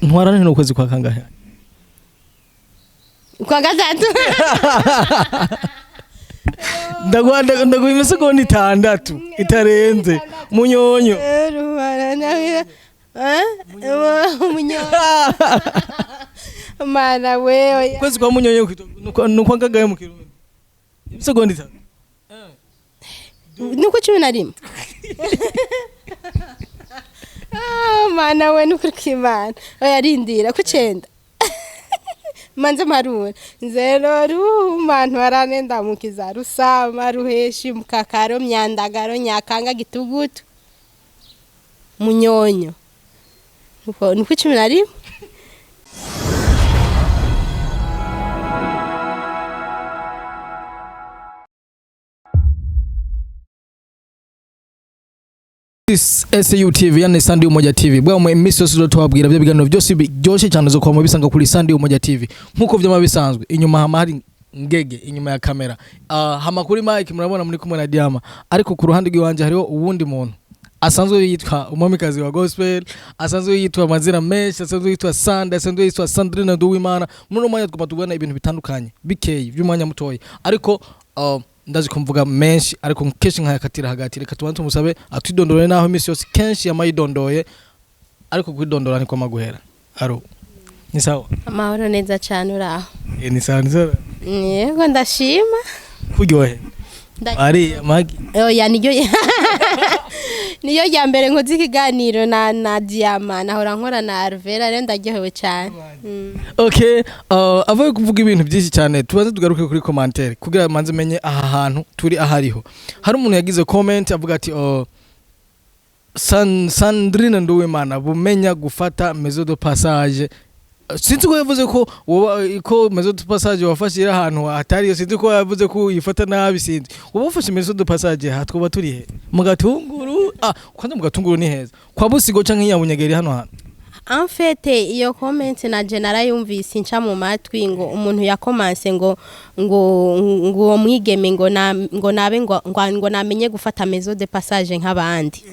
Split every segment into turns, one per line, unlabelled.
ntwarane no kwezi kwa kangahe
kwa gatatu
ndaguha imisegonda 6 itarenze munyonyo
munyonyo mana wewe
kwezi kwa munyonyo nuko ngagaye mu kirundi imisegonda 3
nuko 11 mana we nuko kimana oya rindira ku 9 manze maruna nzero rumantu aranenda mukiza rusama ruheshi mukakaro myandagaro nyakanga gitugutu munyonyo nuko 11
SAU yani Sunday Umoja TV bwa mu imisi yose tubabwira byo biganiro byose byoshe cyane zo kwa mubisanga kuri Sunday Umoja TV nkuko vyama bisanzwe inyuma hama hari ngege inyuma ya kamera hama kuri mic murabona muri kumwe na Diama ariko ku ruhande rw'iwanje hariho uwundi muntu asanzwe yitwa umwamikazi wa gospel asanzwe yitwa mazina menshi asanzwe yitwa Sanda asanzwe yitwa Sandrina Nduwimana muri umwanya twatubana ibintu bitandukanye bikeye by'umwanya mutoyi ariko ndazi kumvuga menshi ariko kenshi nkayakatira hagati reka tubanze tumusabe atwidondore naho imisi yose kenshi yamayidondoye ariko kwidondora ni kwa maguhera aro ni sawa
amahoro neza cyane uraho
ni sawa
yego ndashima
kuryohe ari magi
oya niyo ya mbere nkoze ikiganiro na Diama nahora nkora na Alvera rero ndaryohewe cyane
okay avuye kuvuga ibintu byinshi cyane tubanze tugaruke kuri commentaire kugira manze menye aha hantu turi ahariho hari umuntu yagize comment avuga ati Sandrine Nduwimana bumenya gufata maison de passage sinzi ko yavuze ko maison de passage wafashira ahantu atari sinzi ko yavuze ko yifata nabi sinzi ubufashe maison de passage hatwoba turi he mugatunguru kwanza mugatunguru ni heza kwa busigo canke yabunyageri hano hano
en fait iyo comment na general yumvise inca mu matwi ngo umuntu yakomanse ngo mwigeme ngo nabe ngo namenye gufata maison de passage nk'abandi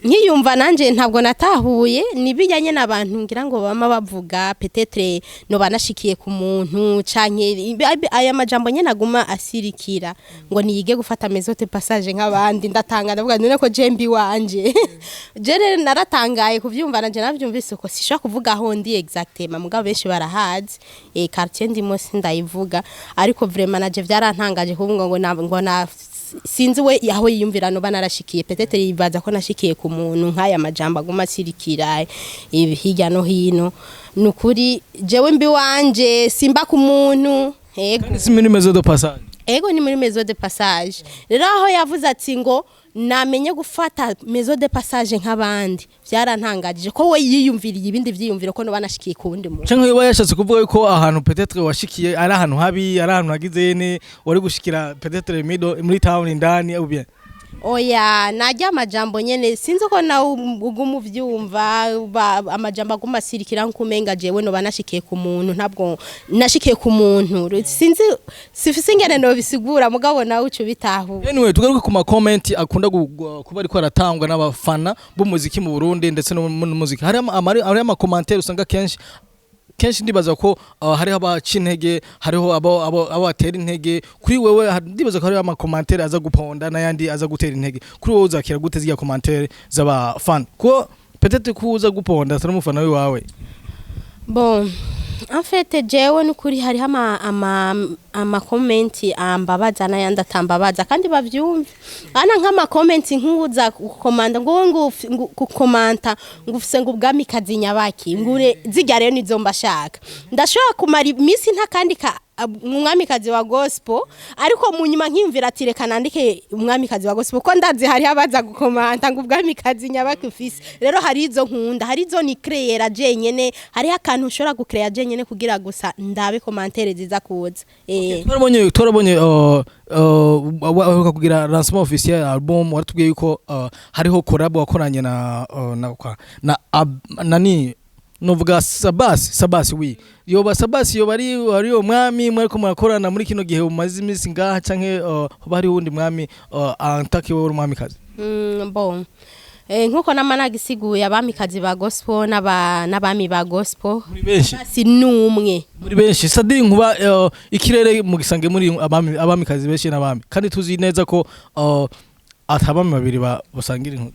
nkiyumva nanje ntabwo natahuye nibijyanye n'abantu ngira ngo bama bavuga peut-être no banashikiye ku muntu canke aya majambo nyene aguma asirikira ngo niyige gufata maison de passage nk'abandi ndatanga ndavuga none ko jembi wanje jere naratangaye kuvyumva nanje navyumvise ko sishaka kuvuga aho ndi exactement mugabo benshi barahazi quartier ndimo sindayivuga ariko vraiment naje vyarantangaje kuvuga ngo na sinzi we yaho yiyumvirano banarashikiye peut-être yibaza ko nashikiye ku muntu nk'aya majambo aguma sirikira hirya no hino nukuri jewe mbi wanje simba ku muntu
si muri maison de passage
ni muri maison de passage rero aho yavuze ati ngo namenye gufata maison de passage nk'abandi byarantangajije ko we yiyumviriye ibindi vyiyumviro ko no banashikiye ku wundi muntu
canke we yashatse kuvuga ko ahantu peut-être washikiye ari ahantu habi ari ahantu hagize ne wari gushikira peut-être muri town indani ou bien
oya najya amajambo nyene sinzi ko na ugumu vyumva amajambo aguma sirikira nkumenga jewe no banashikiye ku muntu ntabwo nashikiye ku muntu sinzi sifise ingene no bisigura mugabo nawe ucu bitahu
anyway tugaruke ku ma comment akunda kuba ariko aratangwa n'abafana b'umuziki mu Burundi ndetse no mu muziki hari ama commentaire usanga kenshi ndibaza ko hariho abacintege hariho abo atera intege kuri wewe ndibaza ko hariho ama commentaire aza guponda nayandi aza gutera intege kuri wowe uzakira gute ziya commentaire z'aba fan ko peut-être kuza guponda atari umufana wawe
bon en fait jewe nukuri hariho ama comment ambabaza nayandi atambabaza kandi bavyumva ana nk'ama comment nkuza gukomanda ngo gukomanta ngufise ngo ubwami kazi nyabaki ngure zijya rero nizo mbashaka ndashobora kumara imisi ntakandi umwamikazi wa gospel ariko mu nyuma nkimvira ati reka nandike umwamikazi wa gospel ko ndazi hari abaza gukomanta ngo ubwamikazi nyabaki ufise rero hari izo nkunda hari izo ni create jenyene hari akantu ushobora gucreate jenyene kugira gusa ndabe commentaire ziza kuza
turabonye kugira lancement officiel album waratubwiye yuko hariho collab wakoranye na nani novuga SABBASI wi yoba SABBASI yoba ari umwami mwe ko murakorana muri kino gihe umaze imisi ngaha canke bari wundi mwami antake wo umwami kazi
bon nkuko namanagisiguye abamikazi ba gospel n'abami ba gospel
muri benshi
si numwe
muri benshi sadi nkuba ikirere mu gisange muri abamikazi benshi n'abami kandi tuzi neza ko atabami babiri basangira inkuru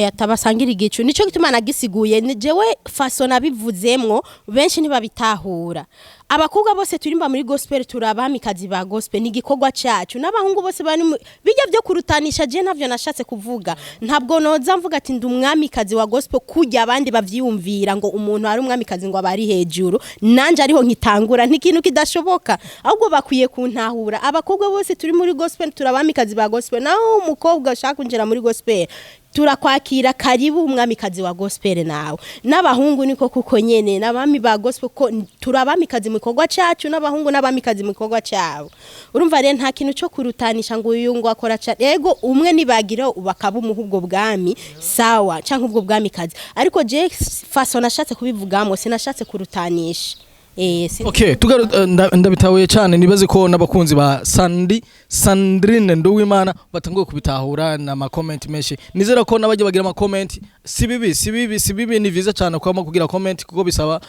atabasangira igicu nico gituma nagisiguye jewe faso nabivuzemwo benshi ntibabitahura abakobwa bose turimba muri gospel turabamikazi ba gospel ni gikorwa cyacu n'abahungu bose bari bijya byo kurutanisha je navyo nashatse kuvuga ntabwo noza mvuga ati ndumwamikazi wa gospel kujya abandi bavyiyumvira ngo umuntu ari umwamikazi ngo abari hejuru nanje ariho nkitangura ntikintu kidashoboka ahubwo bakwiye kuntahura abakobwa bose turi muri gospel turabamikazi ba gospel naho umukobwa ushaka kunjira muri gospel turakwakira karibu umwamikazi wa gospel nawe n'abahungu niko kuko nyene n'abami ba gospel ko turabamikazi mu gikorwa cyacu n'abahungu n'abamikazi mu gikorwa cyabo urumva rero nta kintu cyo kurutanisha ngo uyu ngo akora ego umwe nibagira ubakaba umuhubwo bwami sawa canke ubwo bwamikazi ariko je faso nashatse kubivugamo sinashatse kurutanisha
okay ndabitahuye cyane nibaze ko nabakunzi ba Sandrine Nduwimana batanguye kubitahura na ma comment menshi nizera ko nabajye bagira ama comment sibibi ni viza cyane kwama kugira comment kuko bisaba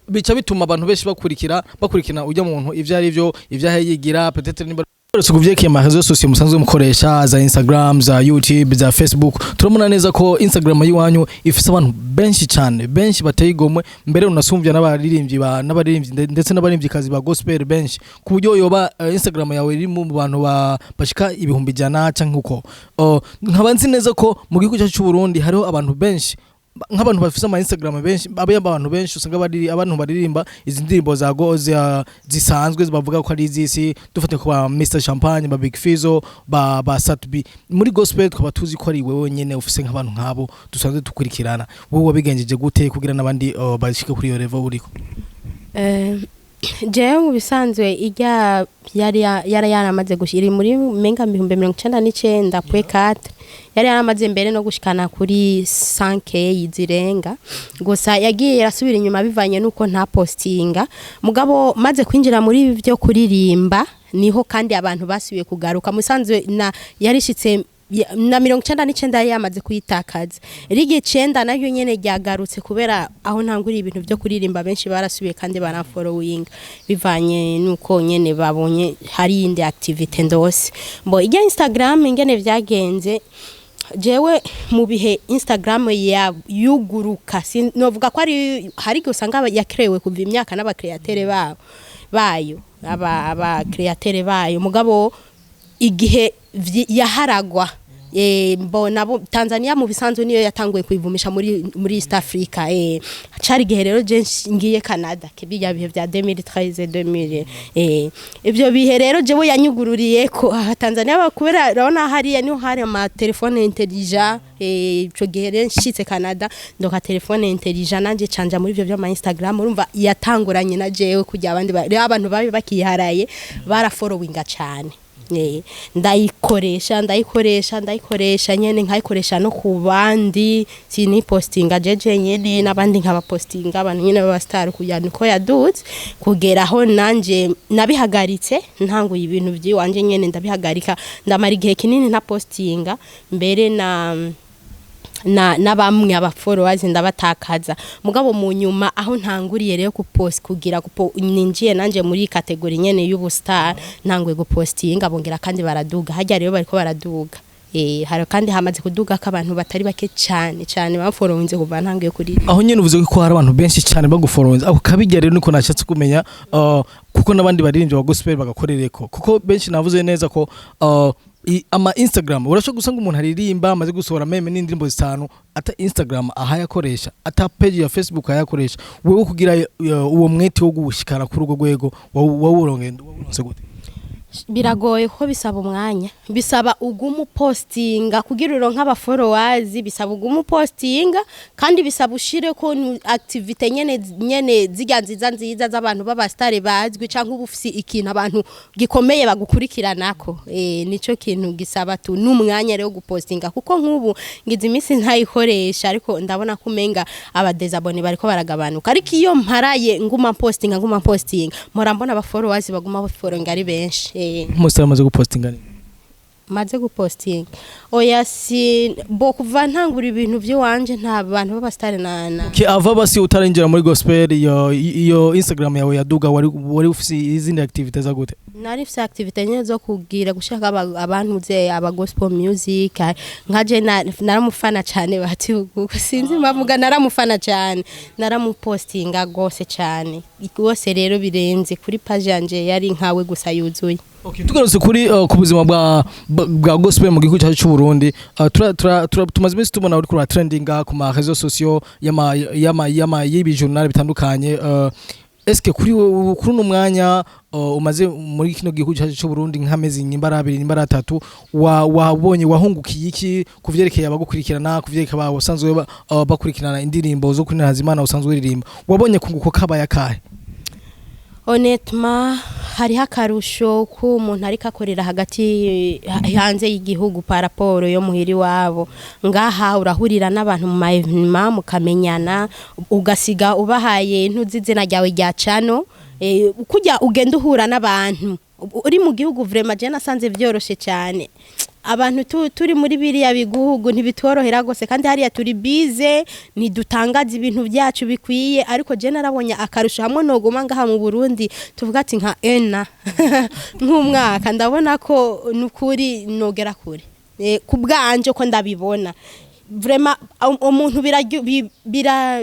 bica bituma abantu benshi bakurikira ujya muntu ivyo ari byo ivyaheyigira peut-être nimba Sukuvyeki amahezo sosiyo musanzwe mukoresha za Instagram za YouTube za Facebook turamuna neza ko Instagram yiwanyu ifise abantu benshi cyane benshi bateyigomwe mbere unasumvya n'abaririmbyi ndetse n'abaririmbyi kazi ba gospel benshi ku buryo yoba Instagram yawe iri mu bantu bashika ibihumbi jana canke uko nkabanzi neza ko mu gihugu cyacu cy'u Burundi hariho abantu benshi nk'abantu bafise ama Instagram benshi abantu benshi usanga abantu baririmba izi ndirimbo za goze zisanzwe bavuga ko ari izisi dufate ko ba Mr Champagne ba Big Fizzo ba Satbi muri gospel twaba tuzi ko ari wewe nyene ufise nk'abantu nk'abo dusanzwe dukurikirana wowe wabigenjeje gute kugira nabandi bashike kuri iyo level uriko
jewe mu bisanzwe ijya yari yaramaze gushira muri menga 1999.4 yari yaramaze mbere no gushikana kuri 5K yizirenga gusa yagiye yarasubira inyuma bivanye nuko nta postinga mugabo maze kwinjira muri byo kuririmba niho kandi abantu basubiye kugaruka musanzwe na yarishitse na 1999 yamaze kuyitakaza rigi 9 nayo nyene ryagarutse kubera aho ntanguri ibintu byo kuririmba benshi barasubiye kandi barafollowing bivanye nuko nyene babonye hari indi activity ndose mbo ijya Instagram ingene vyagenze jewe mu bihe Instagram ya yuguruka novuga ko ari hari gusanga yakrewe kuva imyaka n'abakreatere bayo aba createre bayo mugabo igihe yaharagwa mbona Tanzania mu bisanzwe niyo yatanguye kuivumisha muri East Africa cari gihe rero je ngiye Canada kibya bihe bya 2013 ibyo bihe rero jewe yanyugururiye ko Tanzania bakubera rona hariya niho hari ama telefone intelligent ico gihe rero nshitse Canada ndoka telefone intelligent nanje canja muri byo bya Instagram urumva yatanguranye na jewe kujya abandi abantu babi bakiharaye bara followinga cyane ndayikoresha nyene nkayikoresha no kubandi sini postinga jeje nyene nabandi nkaba postinga abantu nyene baba star kujyana ko yaduze kugera aho nanje nabihagaritse ntanguye ibintu byiwanje nyene ndabihagarika ndamara igihe kinini nta postinga mbere na bamwe abafollowers ndabatakaza mugabo mu nyuma aho ntanguriye rero kupost kugira ninjiye nanje muri category nyene y'ubustar ntangwe gupostinga bongera kandi baraduga hajya rero bariko baraduga hari kandi hamaze kuduga ko abantu batari bake cyane bafollowinze kuva ntangiye kuri
aho nyene uvuze ko hari abantu benshi cyane bagufollowinze ako kabijya rero niko nashatse kumenya kuko nabandi baririmbye wa gospel bagakorereko kuko benshi navuze neza ko ama Instagram urasho gusanga umuntu aririmba amaze gusohora meme n'indirimbo zitanu ata Instagram ahayakoresha ata page ya Facebook ahayakoresha wewe kugira uwo mwete wo gushikara kuri urwo rwego wawurongenda wabonse gute
biragoye ko bisaba umwanya bisaba ugumu postinga kugira uronka aba followers bisaba ugumu postinga kandi bisaba ushire ko activity nyene nziza z'abantu baba star bazwi canke ubufisi ikintu abantu gikomeye bagukurikiranako nico kintu gisaba tu n'umwanya rero gupostinga kuko nk'ubu ngize imisi ntayikoresha ariko ndabona kumenga aba desabone bariko baragabanuka ariko iyo mparaye nguma postinga mpora mbona aba followers baguma following ari benshi
Musa amaze gupostinga
maze gupostinga oya si bo kuva ntangura ibintu by'iwanje nta bantu b'abastari na
ava basi utarinjira muri gospel iyo Instagram yawe yaduga wari ufise izindi activities za gute?
Nari mfise activity nyine zo kugira gushaka abantu ze aba gospel music nkaje naramufana cyane batihugu sinzi bavuga naramufana cyane naramupostinga gose cyane gose rero birenze kuri page yanje yari nkawe gusa yuzuye.
Okay, tugarutse kuri ku buzima bwa gospel mu gihugu cyacu cy'u Burundi, tumaze iminsi tubona uri kuri trendinga ku ma réseaux sociaux y'ibi journal bitandukanye. Eske kuri uno mwanya umaze muri kino gihugu cyacu cy'u Burundi nk'amezi nyimbara 2 nyimbara 3 wabonye wahungukiye iki kuvyerekeye abagukurikirana kuvyerekeye aba usanzwe bakurikirana indirimbo zo kuri Nazimana usanzwe uririmba, wabonye kunguko kabaya kahe?
Honnêtement hari hakarusho ko umuntu ari kakorera hagati hanze y'igihugu paraporo yo muhiri wabo ngaha urahurira n'abantu mu mahema mukamenyana ugasiga ubahaye ntuzizina ryawe rya cano kujya ugenda uhura n'abantu uri mu gihugu vraiment je nasanze byoroshe cyane abantu turi muri biriya biguhugu ntibitworohera gose kandi hariya turi bize nidutangaza ibintu byacu bikwiye ariko je narabonye akarusho hamwe nogoma ngaha mu Burundi tuvuga ati nka ena nk'umwaka ndabona ko nukuri nogera kure kubwanje ko ndabibona vraiment umuntu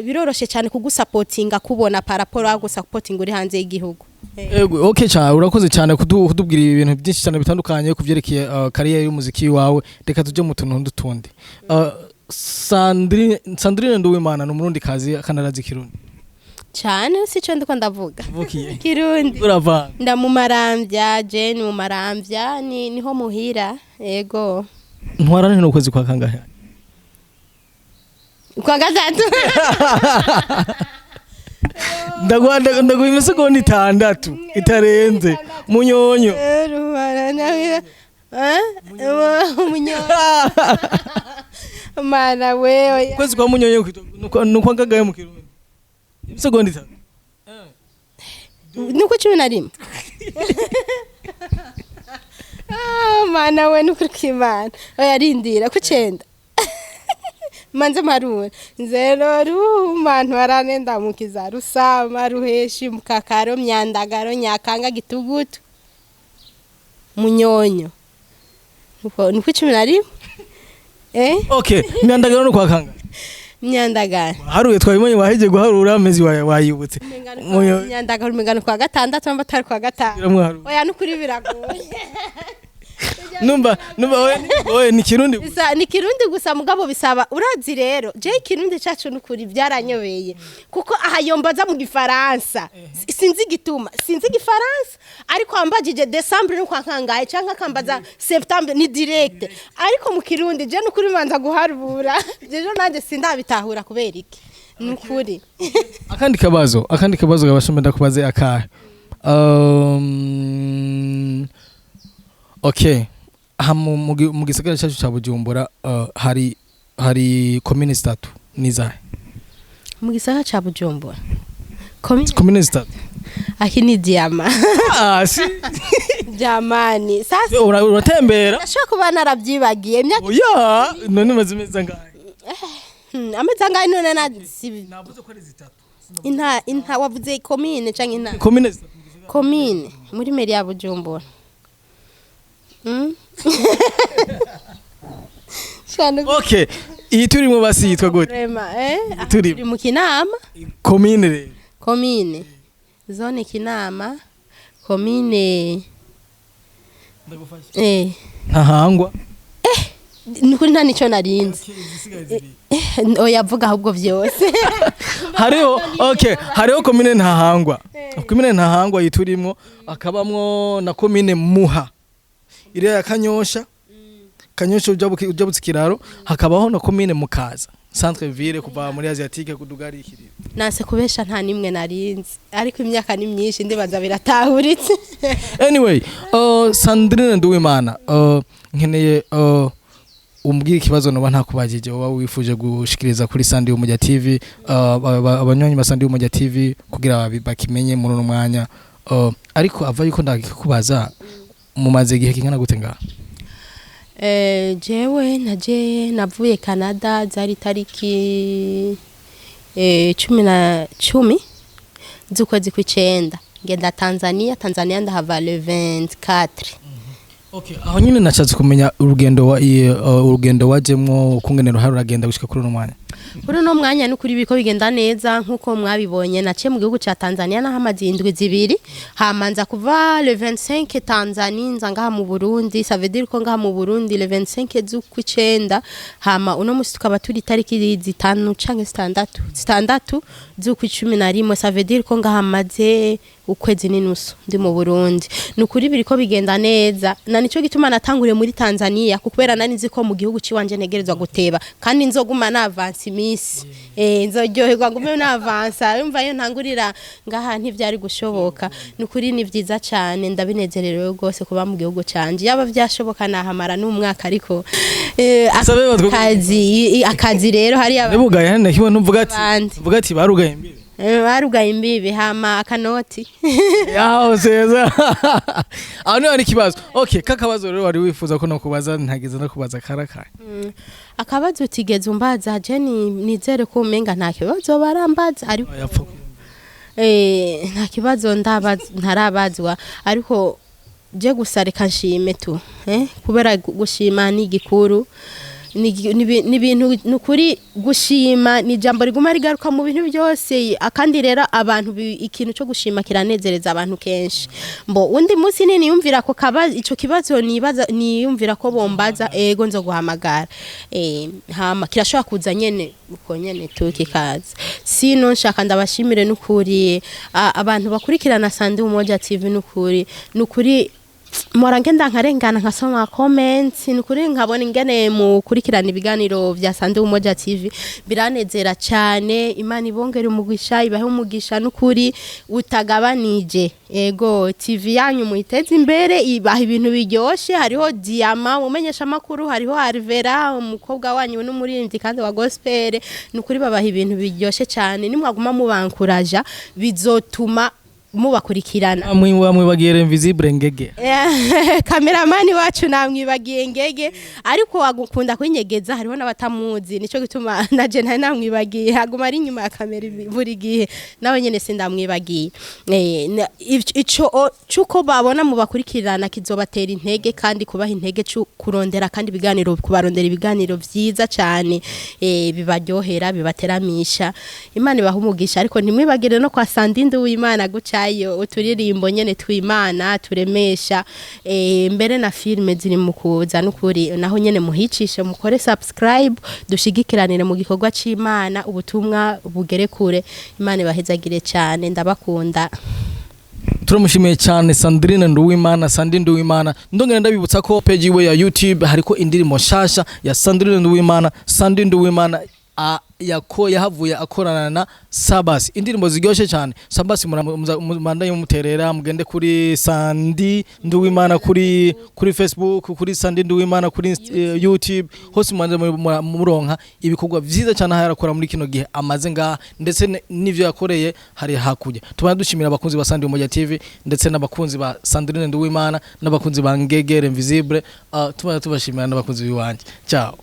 biroroshe cyane kugusupportinga kubona paraporo agusupporting uri hanze y'igihugu.
Ego okay cyane urakoze cyane kudubwira ibintu byinshi cyane bitandukanye kuvyerekeye career y'umuziki wawe. Reka tuje mu tuntu ndutundi. Sandrine Nduwimana no murundi kazi akanarazi Kirundi
cyane sico ndiko ndavuga
vukiye
Kirundi
urava
ndamumarambya je ni mumarambya niho muhira ego
ntwarane no kwezi kwa kangahe
kwa gatatu
ndaguha imisegonda 6 itarenze munyonyo
munyonyo mana wewe
kwezi kwa munyonyo nuko ngagaye mu Kirundi imisegonda
3 nuko 11 mana we nuko kimana oya rindira ku 9 manze marura nzero rumantu aranenda mukiza rusama ruheshi mukakaro myandagaro nyakanga gitugutu munyonyo nuko 11
okay myandagaro no kwakanga
myandagaro
haruye twabimanye waheje guharura amezi wayibutse
myandagaro migano kwa gatandatu amba tari kwa gatanu oya nukuri biragoye
numba oye ni Kirundi
ni Kirundi gusa mugabo bisaba urazi rero je Kirundi cyacu nukuri byaranyobeye kuko ahayombaza mu gifaransa sinzi gifaransa ariko ambajije December no kwakangaye canka akambaza September ni direct ariko mu Kirundi je nukuri manza guharura je nanje sindabitahura kubera iki nukuri
akandi kabazo gabashomenda kubaze akahe okay mu gisagara cyacu cya Bujumbura hari commune 3 nizahe
mu gisagara cya Bujumbura
commune 3
akini diama
si
jamani sasa
uratembera
ashaka kuba narabyibagiye
oya none mazimeza ngahe
ameza ngahe none
navuze ko ari 3
inta wavuze commune canke inta commune muri meri ya Bujumbura
okay iyi turi mu basi yitwa gute
turi mu Kinama
commune
zone Kinama commune
ntahangwa
nukuri nta nico narinze oya vuga ahubwo byose
hariho commune ntahangwa yiturimo akabamwo na commune Muha ire ya Kanyosha ujabutse kiraro hakabaho na commune Mukaza centre ville kuva muri Asiatique kudugari ikiri
nase kubesha nta nimwe narinze ariko imyaka ni myinshi ndibaza biratahuritse
anyway Sandrine Nduwimana nkeneye umbwira ikibazo noba ntakubajije wowe wifuje gushikiriza kuri Sandi Umujya TV abanyonyi ba Sandi Umujya TV kugira bakimenye muri no mwanya ariko ava yuko ndakikubaza mumaze gihe kingana gute ngaha
Jewe naje navuye Canada zari tariki 10 z'ukwezi kw'icenda ngenda Tanzania ndahava le 24.
Okay, aho nyine nashatse kumenya urugendo wajemwo kungenero hari uragenda gushika kuri no mwanya.
Kuri no mwanya n'ukuri biko bigenda neza nkuko mwabibonye nace mu gihugu ca Tanzania na hamazindwi zibiri hamanza kuva le 25 Tanzania nzanga mu Burundi, ça veut dire ko ngaha mu Burundi le 25 z'ukw'icenda hama uno musi tukaba turi tariki 5 canke 6 z'ukw'icumi, ça veut dire ko ngaha maze ukwezi n'inusu ndi mu Burundi. Nukuri biriko bigenda neza na nico gituma natanguriye muri Tanzania kubera nani nzi ko mu gihugu ciwanje negerezwa guteba kandi nzoguma na avance imisi nzoryoherwa ngume na avance yumva yo ntangurira ngaha ntivyari gushoboka. Nukuri ni vyiza cyane ndabinezererewe gose kuba mu gihugu canje yaba vyashoboka nahamara n'umwaka ariko akazi rero hari
ababugaye hane kiwe numvuga ati barugaye imbibe
barugaye imbibe hama akanoti
yaho seza aho ni ari kibazo. Okay, kakabazo rero wari wifuza ko no kubaza ntageze no kubaza karakara
akabazo utigeze umbaza je nizere ko umenga nta kibazo barambaza ariko nta kibazo ntarabazwa ariko je gusareka nshime tu kubera gushima ni gikuru ni bintu nukuri gushima ni jambo riguma rigaruka mu bintu byose akandi rero abantu ikintu cyo gushima kiranezereza abantu kenshi mbo undi munsi nini yumvira ko ico kibazo niyumvira ko bombaza ego nzo guhamagara hama kirashobora kuza nyene uko nyene tukikaza sino nshaka ndabashimire nukuri abantu bakurikirana Sandi Umoja TV nukuri mora ngenda nkarengana nkasoma comments nukuri nkabona ingene mu kurikirana ibiganiro vya Sandi Umoja TV biranezera cyane. Imana ibongere umugisha ibahe umugisha nukuri utagabanije ego TV yanyu muiteze imbere ibaha ibintu biryoshe hariho Diama umenyesha makuru hariho Arvera umukobwa wanyu n'umuririmbyi kandi wa gospel nukuri babaha ibintu biryoshe cyane nimwaguma mubankuraja bizotuma mubakurikirana
amwibagiye invisible ngege
kameramani wacu namwibagiye ngege ariko wagukunda kwinyegeza hariho n'abatamuzi nico gituma naje namwibagiye haguma ari nyuma ya kamera buri gihe nawe nyene sindamwibagiye ico cuko babona mubakurikirana kizobatera intege kandi kubaha intege kurondera kandi ibiganiro kubarondera ibiganiro vyiza cyane bibaryohera bibateramisha. Imana ibahumugisha ariko ntimwibagire no kwa Sandi Nduwimana guca ayo uturirimbo nyene twimana turemesha mbere na filme ziri mu kuza n'ukuri naho nyene muhicishe mukore subscribe dushigikiranire mu gikorwa c'Imana ubutumwa bugere kure. Imana ibahezagire cyane ndabakunda.
Turamushimiye cyane Sandi Nduwimana ndongera ndabibutsa ko page iwe ya YouTube hariko indirimbo shasha ya Sandi Nduwimana yahavuye akorana na SABBASI indirimbo ziryoshe cyane. SABBASI murandanye muterera mugende kuri Sandi Nduwimana kuri Facebook kuri Sandi Nduwimana kuri YouTube hose muronka ibikorwa vyiza cyane harakora muri kino gihe amaze ngaha ndetse n'ivyo yakoreye hari hakujya. Tubana dushimira abakunzi ba Sandi Umoja TV ndetse n'abakunzi ba Sandi Nduwimana n'abakunzi ba Ngegere Invisible tubana tubashimira n'abakunzi biwanje. Ciao.